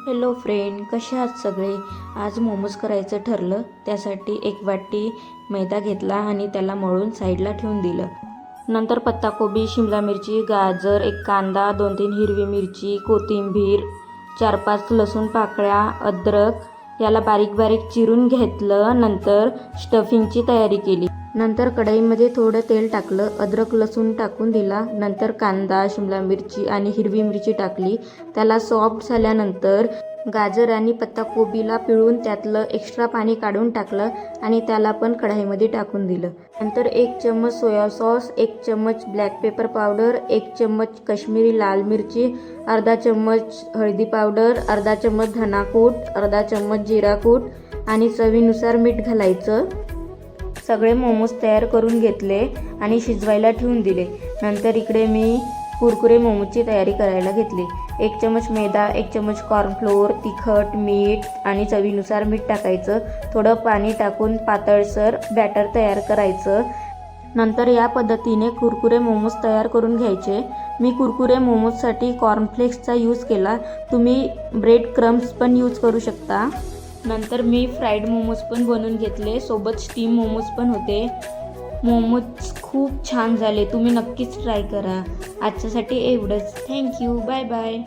Hello friend, कसे आहात सगळे? आज मोमोज करायचं ठरलं. त्यासाठी एक वाटी मैदा घेतला आणि त्याला मळून साईडला ठेवून दिलं. नंतर पत्ताकोबी, शिमला मिरची, गाजर, एक कांदा, 2-3 हिरवी मिरची, कोथिंबीर, 4-5 लसूण पाकळ्या, अद्रक याला बारीक बारीक चिरून घेतलं. नंतर स्टफिंगची तयारी केली. नंतर कढईमध्ये थोडं तेल टाकलं, अद्रक लसूण टाकून दिला. नंतर कांदा, शिमला मिरची आणि हिरवी मिरची टाकली. त्याला सॉफ्ट झाल्यानंतर गाजर आणि पत्ताकोबीला पिळून त्यातलं एक्स्ट्रा पाणी काढून टाकलं आणि त्याला पण कढईमध्ये टाकून दिलं. नंतर 1 चम्मच सोया सॉस, 1 चम्मच ब्लॅक पेपर पावडर, 1 चम्मच काश्मीरी लाल मिरची, अर्धा चम्मच हळदी पावडर, अर्धा चम्मच धनाकूट, अर्धा चम्मच जिराकूट आणि चवीनुसार मीठ घालायचं. सगळे मोमोज तयार करून घेतले आणि शिजवायला ठेवून दिले. नंतर इकडे मी कुरकुरे मोमोजची तयारी करायला घेतली. 1 चम्मच मैदा, 1 चम्मच कॉर्नफ्लोअर, तिखट, मीठ आणि चवीनुसार मीठ टाकायचं. थोडं पाणी टाकून पातळसर बॅटर तयार करायचं. नंतर या पद्धतीने कुरकुरे मोमोज तयार करून घ्यायचे. मी कुरकुरे मोमोजसाठी कॉर्नफ्लेक्सचा यूज केला. तुम्ही ब्रेड क्रम्स पण यूज करू शकता. नंतर मी फ्राईड मोमोज पण बनवून घेतले. सोबत स्टीम मोमोज पण होते. मोमोज खूप छान झाले. तुम्ही नक्कीच ट्राय करा. आजच्यासाठी एवढंच. थँक्यू. Bye bye.